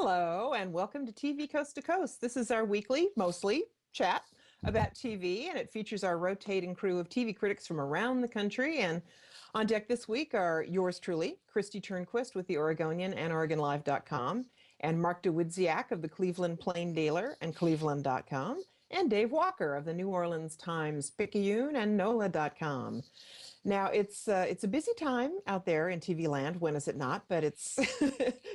Hello, and welcome to TV Coast to Coast. This is our weekly, mostly, chat about TV, and it features our rotating crew of TV critics from around the country. And on deck this week are yours truly, Christy Turnquist with The Oregonian and OregonLive.com, and Mark DeWidziak of the Cleveland Plain Dealer and cleveland.com, and Dave Walker of the New Orleans Times Picayune and NOLA.com. Now it's a busy time out there in TV land. When is it not? But it's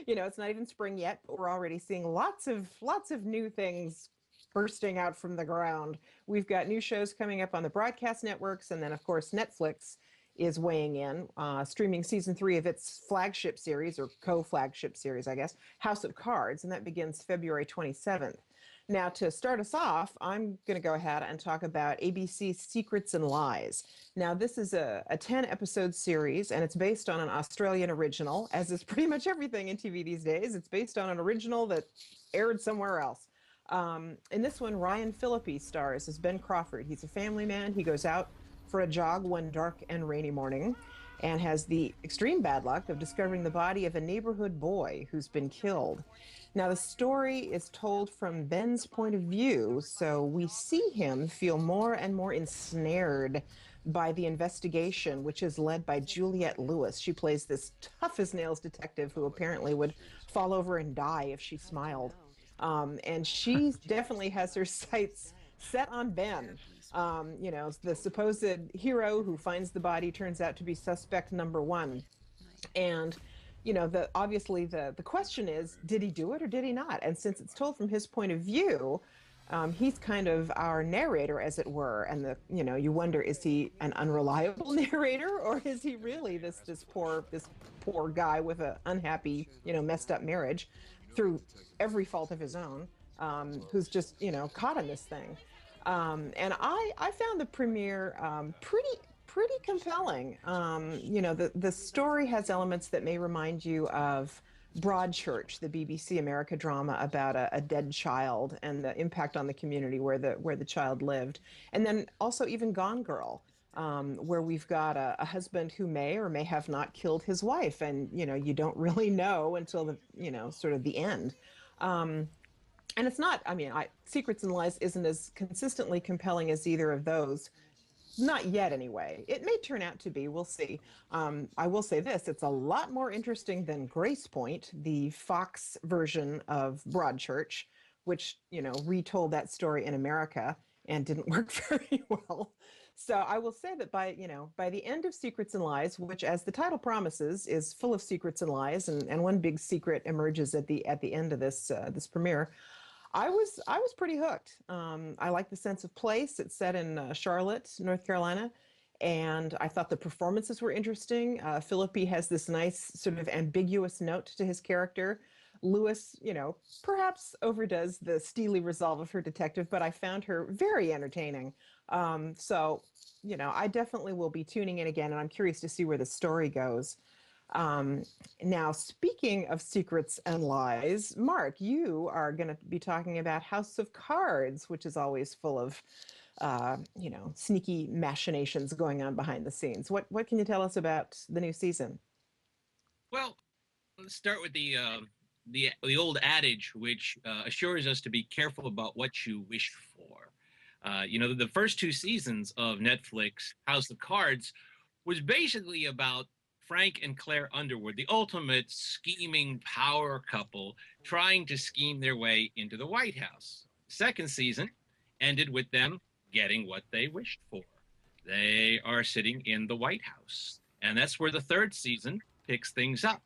it's not even spring yet, but we're already seeing lots of new things bursting out from the ground. We've got new shows coming up on the broadcast networks, and then of course Netflix is weighing in, streaming season 3 of its flagship series, or co-flagship series, I guess, House of Cards, and that begins February 27th. Now, to start us off, I'm going to go ahead and talk about ABC's Secrets and Lies. Now, this is a 10-episode series, and it's based on an Australian original, as is pretty much everything in TV these days. It's based on an original that aired somewhere else. In this one, Ryan Phillippe stars as Ben Crawford. He's a family man. He goes out for a jog one dark and rainy morning and has the extreme bad luck of discovering the body of a neighborhood boy who's been killed. Now, the story is told from Ben's point of view, so we see him feel more and more ensnared by the investigation, which is led by Juliette Lewis. She plays this tough-as-nails detective who apparently would fall over and die if she smiled. And she definitely has her sights set on Ben. The supposed hero who finds the body turns out to be suspect number one. And obviously the question is, did he do it or did he not? And since it's told from his point of view, he's kind of our narrator, as it were. And you wonder, is he an unreliable narrator, or is he really this poor guy with an unhappy, messed up marriage through every fault of his own, who's just, caught in this thing? And I found the premiere pretty compelling. The story has elements that may remind you of Broadchurch, the BBC America drama about a dead child and the impact on the community where the child lived. And then also even Gone Girl, where we've got a husband who may or may have not killed his wife, and you don't really know until the sort of the end. And it's not, Secrets and Lies isn't as consistently compelling as either of those. Not yet, anyway. It may turn out to be. We'll see. I will say this. It's a lot more interesting than Grace Point, the Fox version of Broadchurch, which, retold that story in America and didn't work very well. So I will say that by the end of Secrets and Lies, which, as the title promises, is full of secrets and lies, and one big secret emerges at the end of this premiere, I was pretty hooked. I like the sense of place. It's set in Charlotte, North Carolina, and I thought the performances were interesting. Phillippe has this nice sort of ambiguous note to his character. Lewis, perhaps overdoes the steely resolve of her detective, but I found her very entertaining. I definitely will be tuning in again, and I'm curious to see where the story goes. Now, speaking of secrets and lies, Mark, you are going to be talking about House of Cards, which is always full of, sneaky machinations going on behind the scenes. What can you tell us about the new season? Well, let's start with the old adage, which assures us to be careful about what you wish for. The first 2 seasons of Netflix House of Cards was basically about Frank and Claire Underwood, the ultimate scheming power couple, trying to scheme their way into the White House. Second season ended with them getting what they wished for. They are sitting in the White House. And that's where the third season picks things up.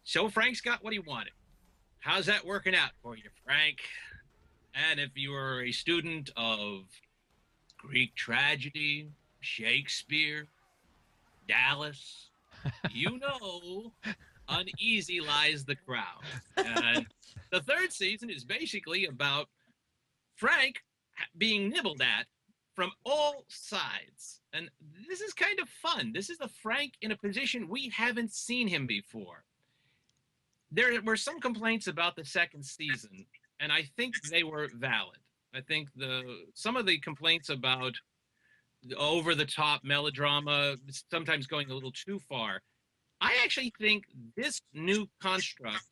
So Frank's got what he wanted. How's that working out for you, Frank? And if you are a student of Greek tragedy, Shakespeare, Dallas, uneasy lies the crown. And the third season is basically about Frank being nibbled at from all sides. And this is kind of fun. This is the Frank in a position we haven't seen him before. There were some complaints about the second season, and I think they were valid. I think some of the complaints about over-the-top melodrama, sometimes going a little too far. I actually think this new construct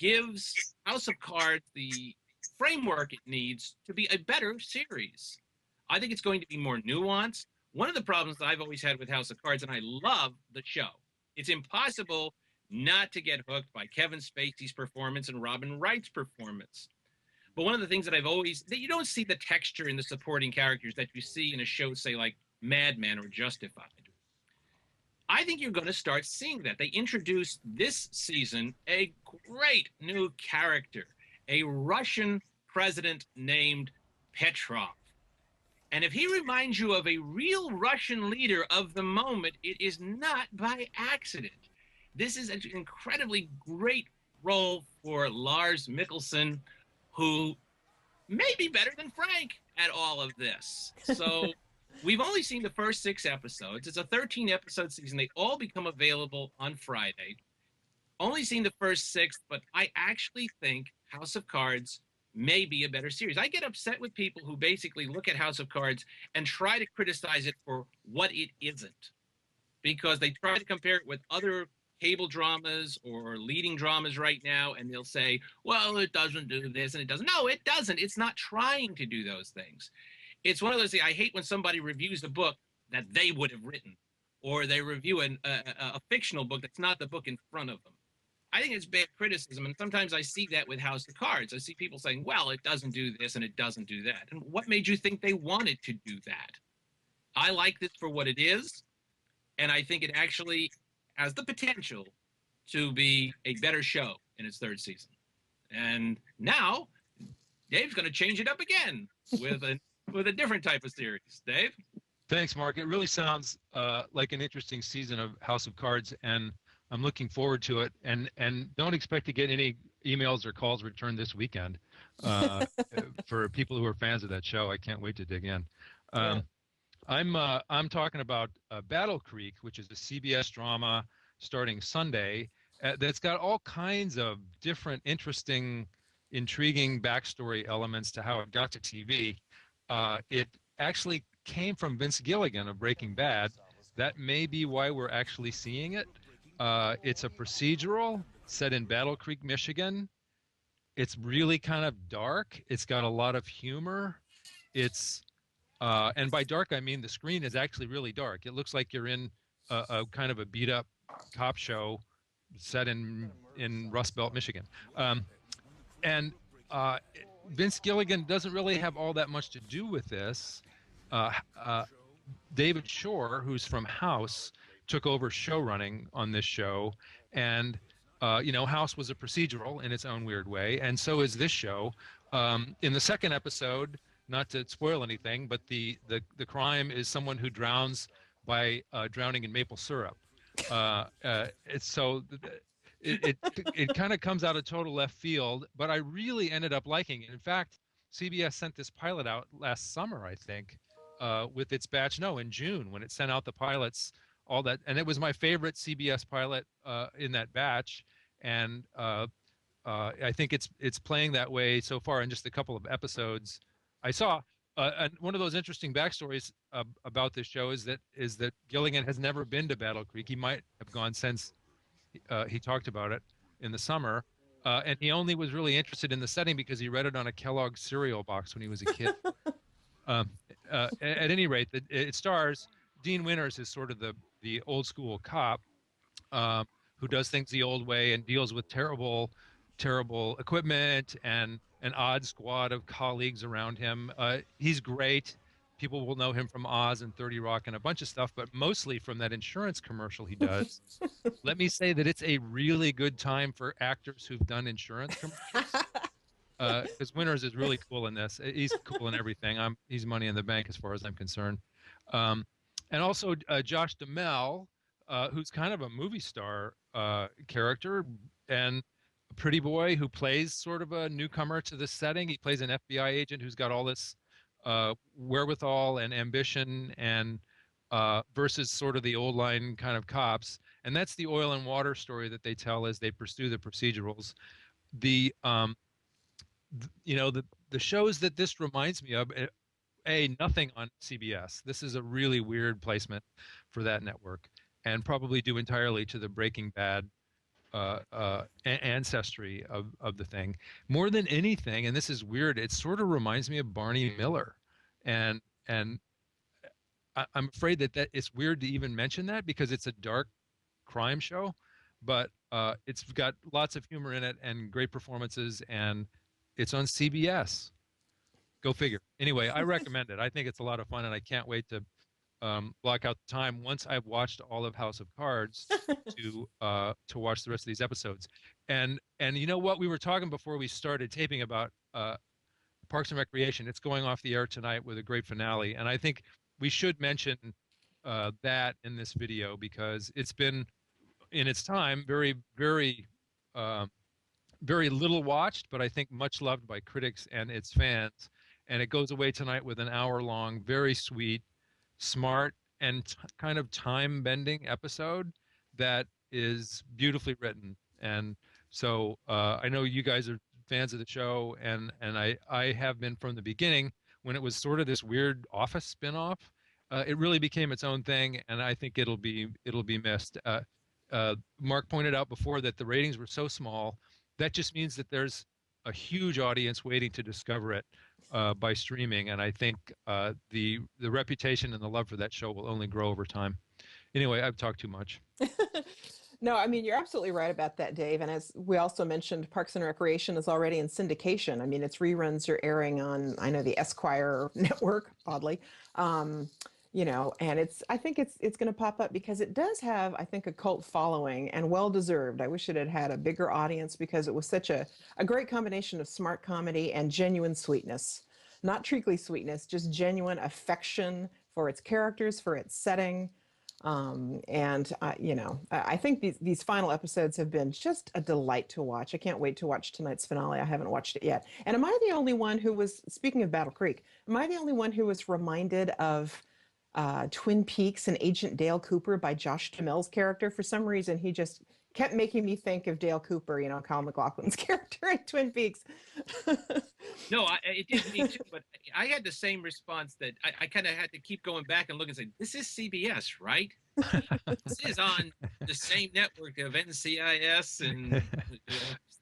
gives House of Cards the framework it needs to be a better series. I think it's going to be more nuanced. One of the problems that I've always had with House of Cards, and I love the show, it's impossible not to get hooked by Kevin Spacey's performance and Robin Wright's performance. But one of the things that you don't see the texture in the supporting characters that you see in a show, say, like Mad Men or Justified. I think you're going to start seeing that. They introduced this season a great new character, a Russian president named Petrov. And if he reminds you of a real Russian leader of the moment, it is not by accident. This is an incredibly great role for Lars Mikkelsen, who may be better than Frank at all of this. So we've only seen the first 6 episodes. It's a 13-episode season. They all become available on Friday. Only seen the first 6, but I actually think House of Cards may be a better series. I get upset with people who basically look at House of Cards and try to criticize it for what it isn't, because they try to compare it with other cable dramas or leading dramas right now, and they'll say, well, it doesn't do this and it doesn't. No, it doesn't. It's not trying to do those things. It's one of those things. I hate when somebody reviews a book that they would have written, or they review a fictional book that's not the book in front of them. I think it's bad criticism, and sometimes I see that with House of Cards. I see people saying, well, it doesn't do this and it doesn't do that. And what made you think they wanted to do that? I like this for what it is, and I think it actually has the potential to be a better show in its 3rd season. And now Dave's going to change it up again with a different type of series. Dave? Thanks, Mark. It really sounds like an interesting season of House of Cards, and I'm looking forward to it. And don't expect to get any emails or calls returned this weekend for people who are fans of that show. I can't wait to dig in. I'm talking about Battle Creek, which is a CBS drama starting Sunday that's got all kinds of different, interesting, intriguing backstory elements to how it got to TV. It actually came from Vince Gilligan of Breaking Bad. That may be why we're actually seeing it. It's a procedural set in Battle Creek, Michigan. It's really kind of dark. It's got a lot of humor. It's and by dark, I mean the screen is actually really dark. It looks like you're in a kind of a beat-up cop show set in Rust Belt, Michigan. Vince Gilligan doesn't really have all that much to do with this. David Shore, who's from House, took over showrunning on this show, and House was a procedural in its own weird way, and so is this show. In the 2nd episode, not to spoil anything, but the crime is someone who drowns by drowning in maple syrup. It kind of comes out of total left field, but I really ended up liking it. In fact, CBS sent this pilot out last summer, I think, with its batch. No, in June, when it sent out the pilots, all that, and it was my favorite CBS pilot in that batch. And I think it's playing that way so far in just a couple of episodes. I saw and one of those interesting backstories about this show is that Gilligan has never been to Battle Creek. He might have gone since he talked about it in the summer, and he only was really interested in the setting because he read it on a Kellogg's cereal box when he was a kid. At any rate, it stars Dean Winters as sort of the old school cop who does things the old way and deals with terrible equipment and an odd squad of colleagues around him. He's great. People will know him from Oz and 30 Rock and a bunch of stuff, but mostly from that insurance commercial he does. Let me say that it's a really good time for actors who've done insurance commercials. Because Winters is really cool in this. He's cool in everything. He's money in the bank as far as I'm concerned. And also Josh Duhamel, who's kind of a movie star character and a pretty boy who plays sort of a newcomer to this setting. He plays an FBI agent who's got all this wherewithal and ambition and versus sort of the old line kind of cops. And that's the oil and water story that they tell as they pursue the procedurals. The shows that this reminds me of, nothing on CBS. This is a really weird placement for that network, and probably due entirely to the Breaking Bad ancestry of the thing. More than anything, and this is weird, it sort of reminds me of Barney Miller, and I'm afraid that it's weird to even mention that because it's a dark crime show, but it's got lots of humor in it and great performances, and it's on CBS. Go figure. Anyway, I recommend it. I think it's a lot of fun, and I can't wait to block out the time once I've watched all of House of Cards to watch the rest of these episodes. And you know what, we were talking before we started taping about Parks and Recreation. It's going off the air tonight with a great finale, and I think we should mention that in this video because it's been in its time very very little watched, but I think much loved by critics and its fans. And it goes away tonight with an hour-long, very sweet, smart, and kind of time-bending episode that is beautifully written. And so I know you guys are fans of the show, and I have been from the beginning when it was sort of this weird Office spinoff. It really became its own thing, and I think it'll be missed. Mark pointed out before that the ratings were so small. That just means that there's a huge audience waiting to discover it by streaming, and I think the reputation and the love for that show will only grow over time. Anyway, I've talked too much. No, I mean, you're absolutely right about that, Dave. And as we also mentioned, Parks and Recreation is already in syndication. I mean, its reruns are airing on, I know, the Esquire network, oddly. You know, and I think it's going to pop up because it does have, I think, a cult following, and well deserved. I wish it had had a bigger audience because it was such a great combination of smart comedy and genuine sweetness. Not treacly sweetness, just genuine affection for its characters, for its setting. You know, I think these final episodes have been just a delight to watch. I can't wait to watch tonight's finale. I haven't watched it yet. And am I the only one who was, speaking of Battle Creek, am I the only one who was reminded of Twin Peaks and Agent Dale Cooper by Josh Duhamel's character? For some reason, he just kept making me think of Dale Cooper, you know, Kyle MacLachlan's character in Twin Peaks. No, it did me too, but I had the same response that I kind of had to keep going back and look and say, this is CBS, right? This is on the same network of NCIS and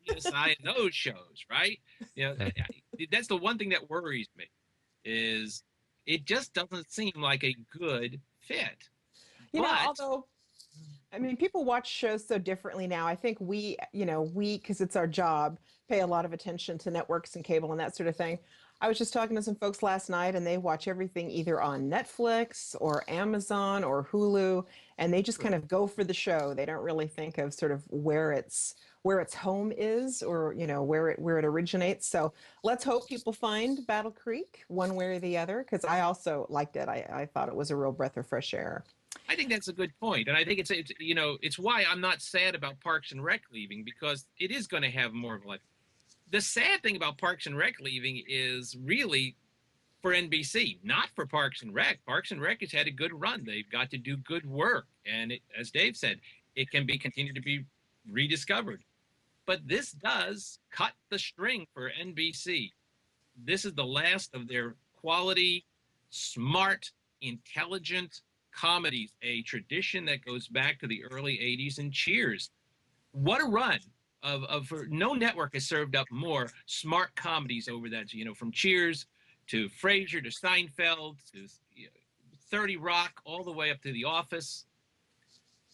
CSI and those shows, right? You know, that's the one thing that worries me is it just doesn't seem like a good fit. You know, although, I mean, people watch shows so differently now. I think we, because it's our job, pay a lot of attention to networks and cable and that sort of thing. I was just talking to some folks last night, and they watch everything either on Netflix or Amazon or Hulu, and they just kind of go for the show. They don't really think of sort of where its home is, or where it originates. So let's hope people find Battle Creek one way or the other, because I also liked it. I thought it was a real breath of fresh air. I think that's a good point, and I think it's why I'm not sad about Parks and Rec leaving, because it is going to have more of a life. The sad thing about Parks and Rec leaving is really for NBC, not for Parks and Rec. Parks and Rec has had a good run. They've got to do good work, and as Dave said, it can be continued to be rediscovered. But this does cut the string for NBC. This is the last of their quality, smart, intelligent comedies, a tradition that goes back to the early 80s and Cheers. What a run for no network has served up more smart comedies over that, from Cheers to Frasier to Seinfeld to 30 Rock, all the way up to The Office.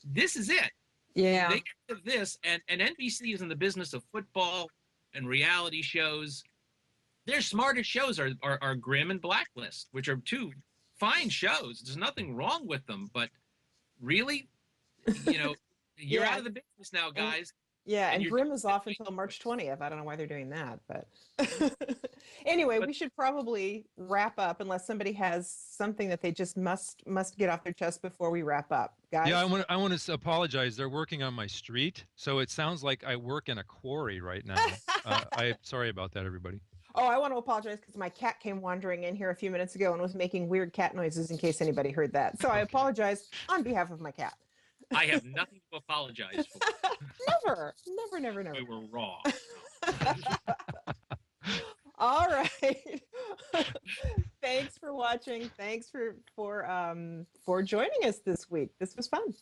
This is it. Yeah. They have this, and NBC is in the business of football and reality shows. Their smartest shows are Grimm and Blacklist, which are two fine shows. There's nothing wrong with them, but really, you're out of the business now, guys. And Grimm is off until March 20th. I don't know why they're doing that, but anyway, we should probably wrap up unless somebody has something that they just must get off their chest before we wrap up, guys. Yeah, I want to apologize. They're working on my street, so it sounds like I work in a quarry right now. I'm sorry about that, everybody. Oh, I want to apologize because my cat came wandering in here a few minutes ago and was making weird cat noises, in case anybody heard that. So I apologize on behalf of my cat. I have nothing to apologize Never. for. We were wrong. All right. Thanks for watching. Thanks for joining us this week. This was fun.